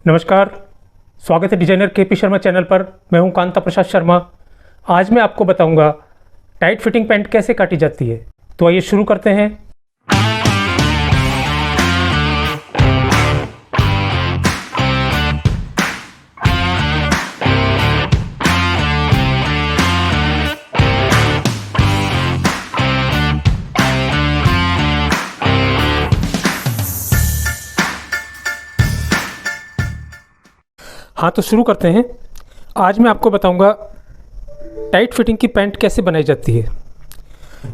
नमस्कार, स्वागत है डिजाइनर केपी शर्मा चैनल पर। मैं हूं कांता प्रसाद शर्मा। आज मैं आपको बताऊंगा टाइट फिटिंग पैंट कैसे काटी जाती है। तो आइए शुरू करते हैं। हाँ, तो शुरू करते हैं। आज मैं आपको बताऊंगा टाइट फिटिंग की पैंट कैसे बनाई जाती है।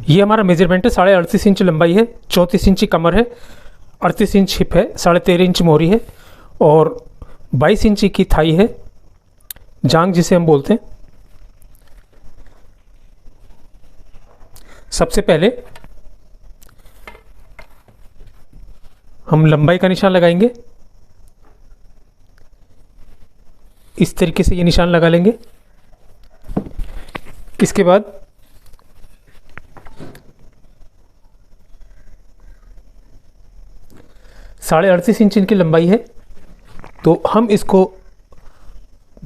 ये हमारा मेजरमेंट है, 38.5 इंच लंबाई है, 34 इंच कमर है, 38 इंच हिप है, 13.5 इंच मोहरी है और 22 इंच की थाई है, जांग जिसे हम बोलते हैं। सबसे पहले हम लंबाई का निशान लगाएंगे। इस तरीके से ये निशान लगा लेंगे। इसके बाद साढ़े 38 इंच इनकी लंबाई है, तो हम इसको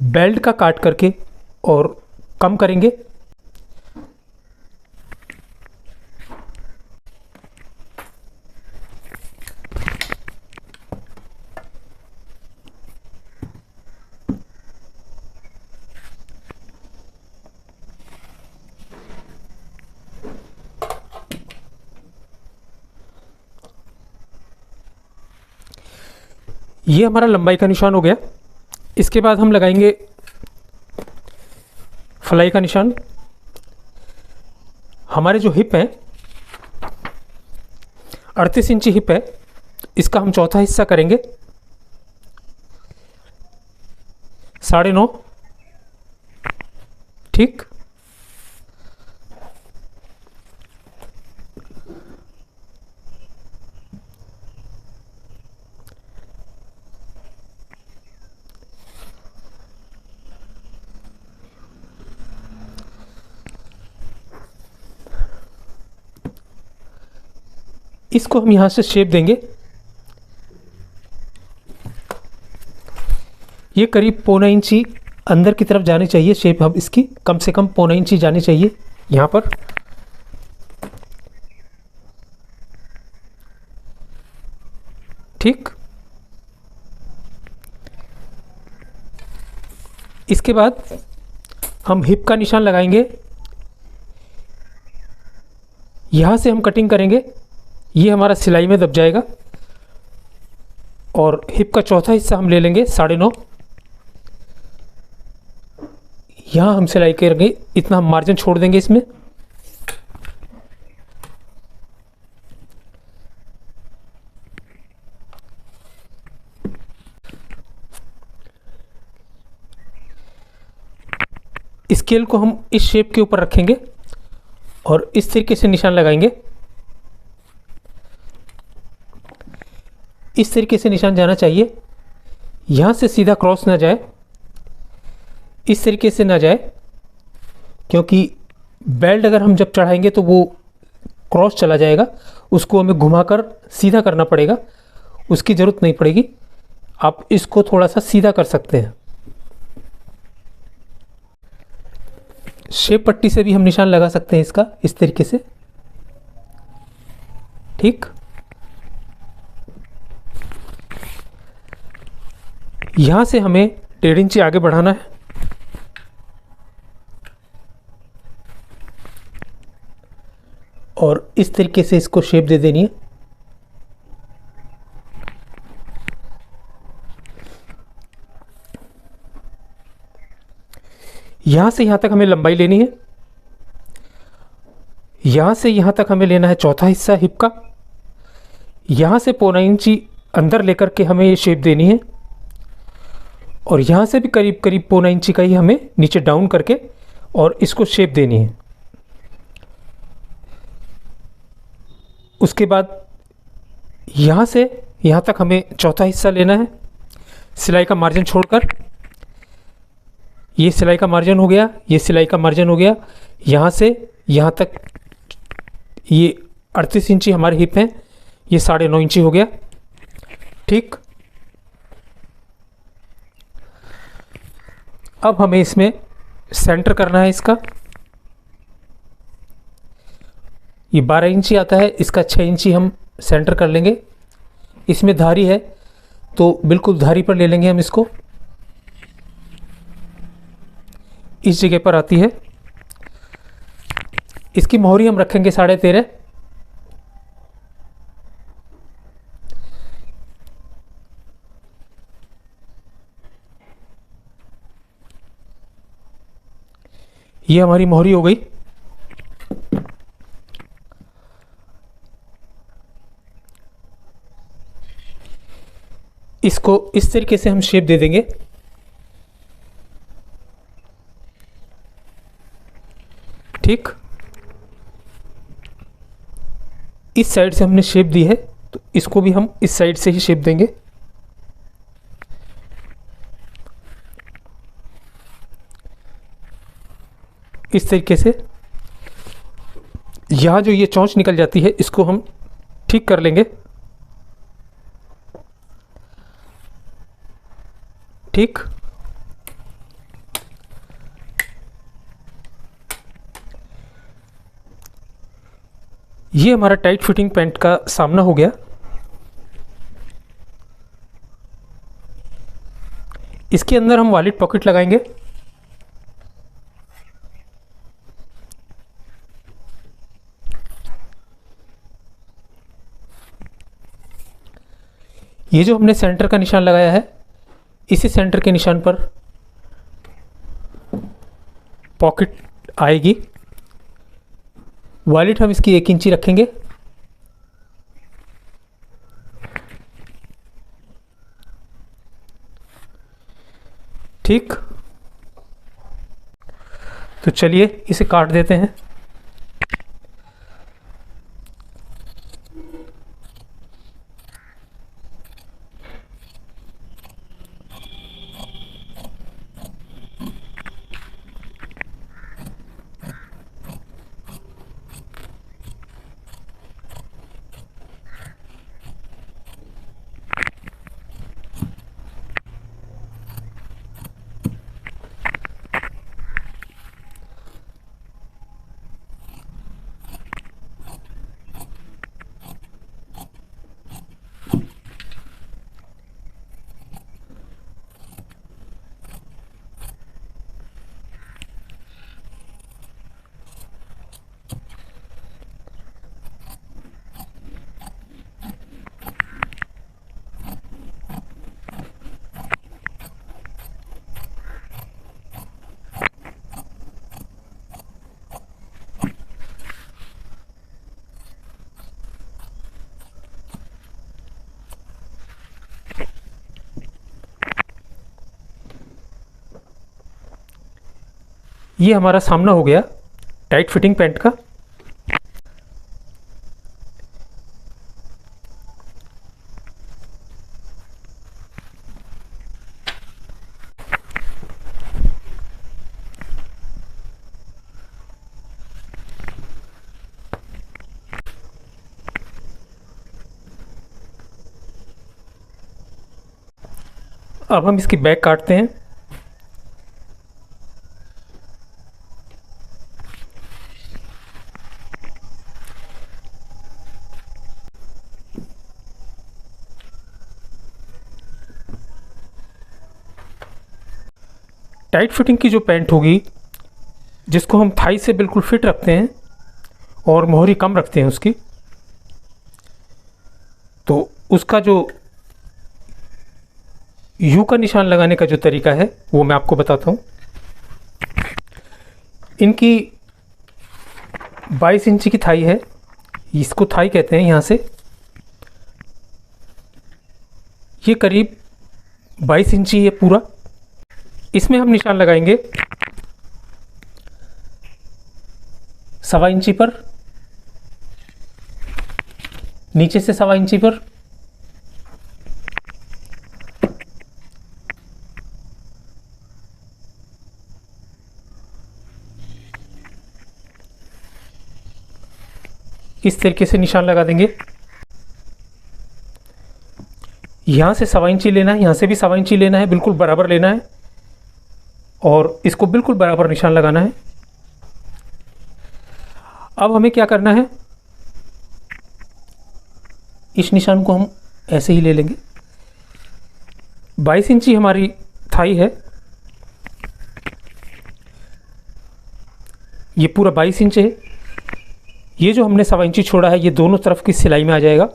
बेल्ट का काट करके और कम करेंगे। ये हमारा लंबाई का निशान हो गया। इसके बाद हम लगाएंगे फलाई का निशान। हमारे जो हिप है 38 इंची हिप है, इसका हम चौथा हिस्सा करेंगे 9.5। ठीक, इसको हम यहाँ से शेप देंगे। ये करीब 1.25 इंची अंदर की तरफ जानी चाहिए शेप। हम इसकी कम से कम 1.25 इंची जानी चाहिए यहाँ पर। ठीक, इसके बाद हम हिप का निशान लगाएंगे। यहाँ से हम कटिंग करेंगे, ये हमारा सिलाई में दब जाएगा और हिप का चौथा हिस्सा हम ले लेंगे 9.5। यहाँ हम सिलाई करेंगे, इतना हम मार्जिन छोड़ देंगे इसमें। स्केल को हम इस शेप के ऊपर रखेंगे और इस तरीके से निशान लगाएंगे। इस तरीके से निशान जाना चाहिए, यहाँ से सीधा क्रॉस ना जाए, इस तरीके से ना जाए, क्योंकि बेल्ट अगर हम जब चढ़ाएंगे तो वो क्रॉस चला जाएगा। उसको हमें घुमाकर सीधा करना पड़ेगा, उसकी ज़रूरत नहीं पड़ेगी। आप इसको थोड़ा सा सीधा कर सकते हैं। शेप पट्टी से भी हम निशान लगा सकते हैं इसका, इस तरीके से। ठीक, यहाँ से हमें 1.5 इंची आगे बढ़ाना है और इस तरीके से इसको शेप दे देनी है। यहाँ से यहाँ तक हमें लंबाई लेनी है। यहाँ से यहाँ तक हमें लेना है चौथा हिस्सा हिप का। यहाँ से 1.25 इंची अंदर लेकर के हमें ये शेप देनी है और यहाँ से भी करीब करीब 1.25 इंची का ही हमें नीचे डाउन करके और इसको शेप देनी है। उसके बाद यहाँ से यहाँ तक हमें चौथा हिस्सा लेना है सिलाई का मार्जिन छोड़कर। ये सिलाई का मार्जिन हो गया, ये सिलाई का मार्जिन हो गया। यहाँ से यहाँ तक ये 38 इंची हमारी हिप है, ये 9.5 इंची हो गया। ठीक, अब हमें इसमें सेंटर करना है इसका। ये 12 इंची आता है, इसका 6 इंची हम सेंटर कर लेंगे। इसमें धारी है तो बिल्कुल धारी पर ले लेंगे हम इसको। इस जगह पर आती है। इसकी मोहरी हम रखेंगे 13.5। ये हमारी मोहरी हो गई। इसको इस तरीके से हम शेप दे देंगे। ठीक, इस साइड से हमने शेप दी है तो इसको भी हम इस साइड से ही शेप देंगे। इस तरीके से यहाँ जो ये चोंच निकल जाती है इसको हम ठीक कर लेंगे। ठीक, ये हमारा टाइट फिटिंग पैंट का सामना हो गया। इसके अंदर हम वॉलेट पॉकेट लगाएंगे। ये जो हमने सेंटर का निशान लगाया है, इसी सेंटर के निशान पर पॉकेट आएगी। वॉलेट हम इसकी 1 इंची रखेंगे। ठीक, तो चलिए इसे काट देते हैं। ये हमारा सामना हो गया टाइट फिटिंग पैंट का। अब हम इसकी बैक काटते हैं। टाइट फिटिंग की जो पैंट होगी, जिसको हम थाई से बिल्कुल फिट रखते हैं और मोहरी कम रखते हैं उसकी, तो उसका जो यू का निशान लगाने का जो तरीका है वो मैं आपको बताता हूँ। इनकी 22 इंची की थाई है, इसको थाई कहते हैं। यहाँ से ये करीब 22 इंची है पूरा। इसमें हम निशान लगाएंगे 1.25 इंची पर, नीचे से 1.25 इंची पर, इस तरीके से निशान लगा देंगे। यहाँ से 1.25 इंची लेना है, यहाँ से भी 1.25 इंची लेना है, बिल्कुल बराबर लेना है। और इसको बिल्कुल बराबर निशान लगाना है। अब हमें क्या करना है, इस निशान को हम ऐसे ही ले लेंगे। 22 इंची हमारी थाई है, ये पूरा 22 इंच है। ये जो हमने 1.25 इंची छोड़ा है ये दोनों तरफ की सिलाई में आ जाएगा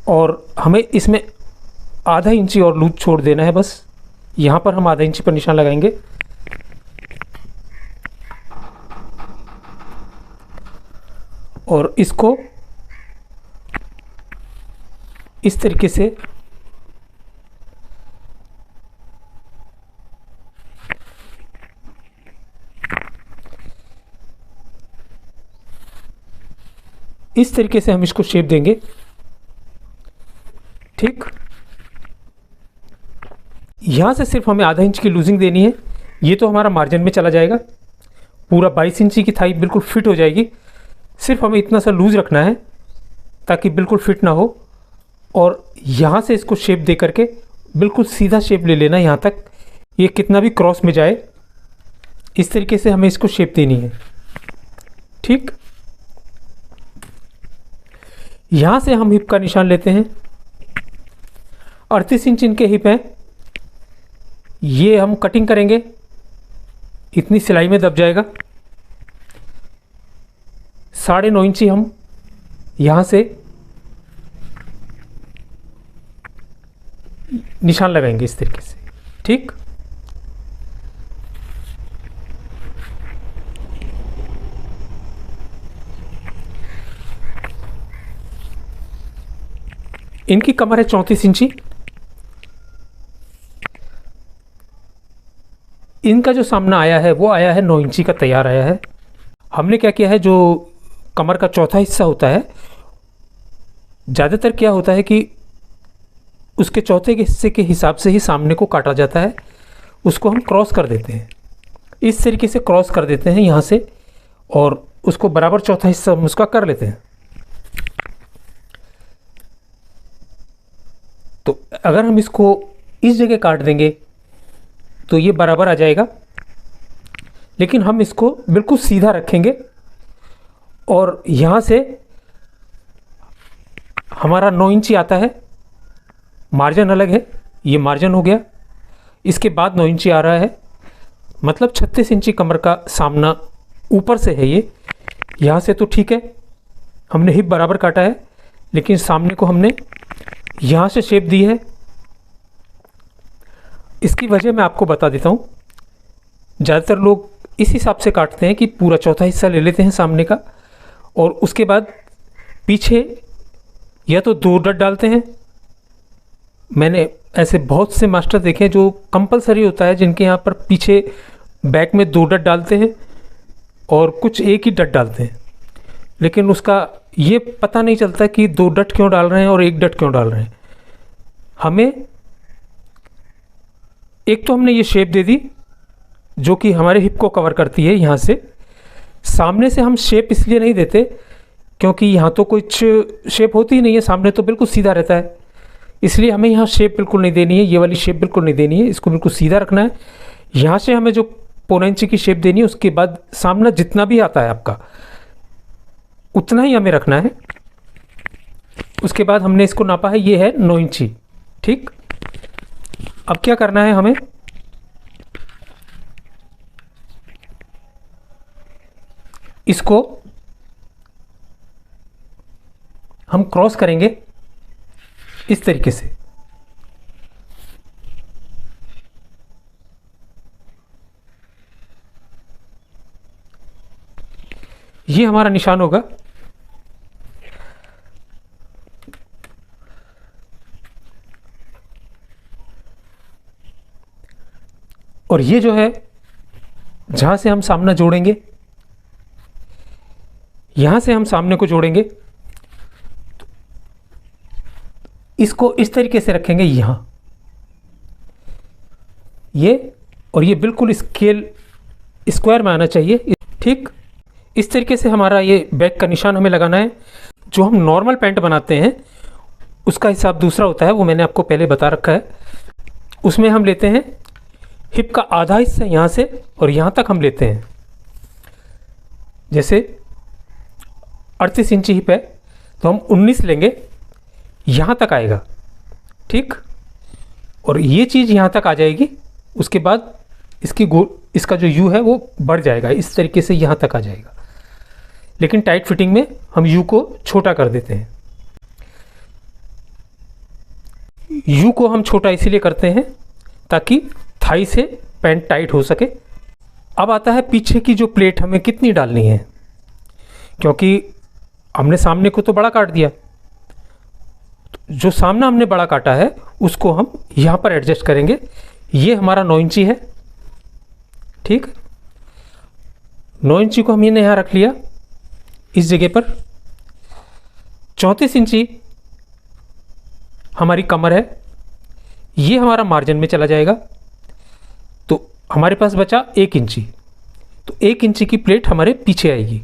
और हमें इसमें आधा इंची और लूज छोड़ देना है बस। यहाँ पर हम आधा इंची पर निशान लगाएंगे और इसको इस तरीके से हम इसको शेप देंगे। ठीक, यहाँ से सिर्फ हमें आधा इंच की लूजिंग देनी है। ये तो हमारा मार्जिन में चला जाएगा, पूरा 22 इंची की थाई बिल्कुल फिट हो जाएगी। सिर्फ हमें इतना सा लूज रखना है ताकि बिल्कुल फिट ना हो। और यहाँ से इसको शेप दे करके बिल्कुल सीधा शेप ले लेना यहाँ तक, ये कितना भी क्रॉस में जाए इस तरीके से हमें इसको शेप देनी है। ठीक, यहाँ से हम हिप का निशान लेते हैं। 38 इंच इनके हिप हैं, ये हम कटिंग करेंगे, इतनी सिलाई में दब जाएगा। 9.5 इंची हम यहाँ से निशान लगाएंगे इस तरीके से। ठीक, इनकी कमर है 34 इंची। इनका जो सामना आया है वो आया है 9 इंची का तैयार आया है। हमने क्या किया है, जो कमर का चौथा हिस्सा होता है, ज़्यादातर क्या होता है कि उसके चौथे के हिस्से के हिसाब से ही सामने को काटा जाता है, उसको हम क्रॉस कर देते हैं। इस तरीके से क्रॉस कर देते हैं यहाँ से और उसको बराबर चौथा हिस्सा हम उसका कर लेते हैं। तो अगर हम इसको इस जगह काट देंगे तो ये बराबर आ जाएगा, लेकिन हम इसको बिल्कुल सीधा रखेंगे और यहाँ से हमारा 9 इंची आता है, मार्जिन अलग है, ये मार्जिन हो गया। इसके बाद 9 इंची आ रहा है, मतलब 36 इंची कमर का सामना ऊपर से है ये। यहाँ से तो ठीक है, हमने हिप बराबर काटा है, लेकिन सामने को हमने यहाँ से शेप दी है। इसकी वजह मैं आपको बता देता हूँ। ज़्यादातर लोग इस हिसाब से काटते हैं कि पूरा चौथा हिस्सा ले लेते हैं सामने का और उसके बाद पीछे या तो 2 डट डालते हैं। मैंने ऐसे बहुत से मास्टर देखे हैं जो कंपलसरी होता है, जिनके यहाँ पर पीछे बैक में 2 डट डालते हैं और कुछ एक ही डट डालते हैं, लेकिन उसका ये पता नहीं चलता कि 2 डट क्यों डाल रहे हैं और 1 डट क्यों डाल रहे हैं। हमें एक तो हमने ये शेप दे दी जो कि हमारे हिप को कवर करती है। यहाँ से सामने से हम शेप इसलिए नहीं देते क्योंकि यहाँ तो कुछ शेप होती ही नहीं है, सामने तो बिल्कुल सीधा रहता है, इसलिए हमें यहाँ शेप बिल्कुल नहीं देनी है, ये वाली शेप बिल्कुल नहीं देनी है, इसको बिल्कुल सीधा रखना है। यहाँ से हमें जो 1.25 इंची की शेप देनी है, उसके बाद सामना जितना भी आता है आपका उतना ही हमें रखना है। उसके बाद हमने इसको नापा है, ये है 9 इंची। ठीक, अब क्या करना है, हमें इसको हम क्रॉस करेंगे इस तरीके से। ये हमारा निशान होगा। और ये जो है जहां से हम सामना जोड़ेंगे, यहां से हम सामने को जोड़ेंगे, इसको इस तरीके से रखेंगे यहां, ये और ये बिल्कुल स्केल स्क्वायर में आना चाहिए। ठीक, इस तरीके से हमारा ये बैक का निशान हमें लगाना है। जो हम नॉर्मल पैंट बनाते हैं उसका हिसाब दूसरा होता है, वो मैंने आपको पहले बता रखा है। उसमें हम लेते हैं हिप का आधा हिस्सा यहाँ से और यहाँ तक हम लेते हैं। जैसे 38 इंची हिप है तो हम 19 लेंगे, यहाँ तक आएगा, ठीक। और ये चीज़ यहाँ तक आ जाएगी, उसके बाद इसका जो यू है वो बढ़ जाएगा, इस तरीके से यहाँ तक आ जाएगा। लेकिन टाइट फिटिंग में हम यू को छोटा कर देते हैं। यू को हम छोटा इसीलिए करते हैं ताकि थाई से पैंट टाइट हो सके। अब आता है पीछे की जो प्लेट हमें कितनी डालनी है, क्योंकि हमने सामने को तो बड़ा काट दिया, जो सामना हमने बड़ा काटा है उसको हम यहाँ पर एडजस्ट करेंगे। ये हमारा 9 इंची है, ठीक। 9 इंची को हमने यहाँ रख लिया इस जगह पर। 34 इंची हमारी कमर है, ये हमारा मार्जिन में चला जाएगा, तो हमारे पास बचा 1 इंची। तो 1 इंची की प्लेट हमारे पीछे आएगी।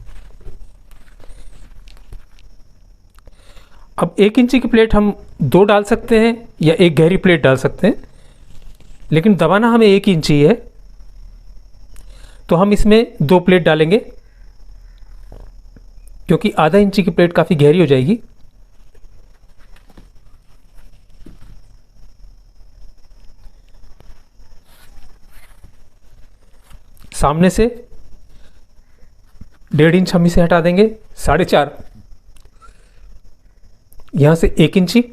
अब 1 इंची की प्लेट हम 2 डाल सकते हैं या एक गहरी प्लेट डाल सकते हैं, लेकिन दबाना हमें 1 इंची है तो हम इसमें 2 प्लेट डालेंगे, क्योंकि आधा इंची की प्लेट काफ़ी गहरी हो जाएगी। सामने से 1.5 इंच हम इसे हटा देंगे, 4.5। यहाँ से 1 इंची,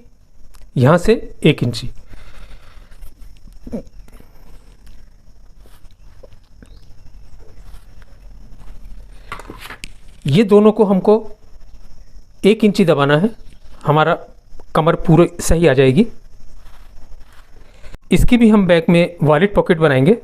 यहाँ से 1 इंची। ये दोनों को हमको 1 इंची दबाना है, हमारा कमर पूरे सही आ जाएगी। इसकी भी हम बैक में वॉलेट पॉकेट बनाएंगे।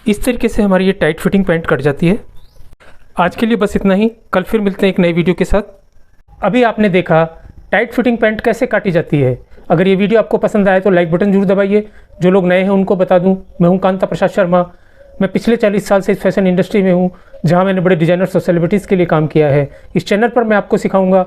इस तरीके से हमारी ये टाइट फिटिंग पैंट कट जाती है। आज के लिए बस इतना ही, कल फिर मिलते हैं एक नई वीडियो के साथ। अभी आपने देखा टाइट फिटिंग पैंट कैसे काटी जाती है। अगर ये वीडियो आपको पसंद आए तो लाइक बटन जरूर दबाइए। जो लोग नए हैं उनको बता दूं, मैं हूं कांता प्रसाद शर्मा। मैं पिछले 40 साल से इस फैशन इंडस्ट्री में हूं, जहां मैंने बड़े डिज़ाइनर्स और सेलिब्रिटीज़ के लिए काम किया है। इस चैनल पर मैं आपको सिखाऊंगा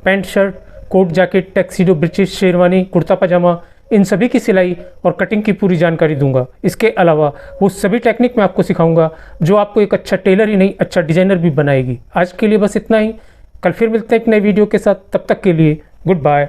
pant, shirt, coat, jacket, tuxedo, breeches, sherwani, kurta pajama, इन सभी की सिलाई और कटिंग की पूरी जानकारी दूंगा। इसके अलावा वो सभी टेक्निक मैं आपको सिखाऊंगा जो आपको एक अच्छा टेलर ही नहीं, अच्छा डिज़ाइनर भी बनाएगी। आज के लिए बस इतना ही, कल फिर मिलते हैं एक नई वीडियो के साथ। तब तक के लिए गुड बाय।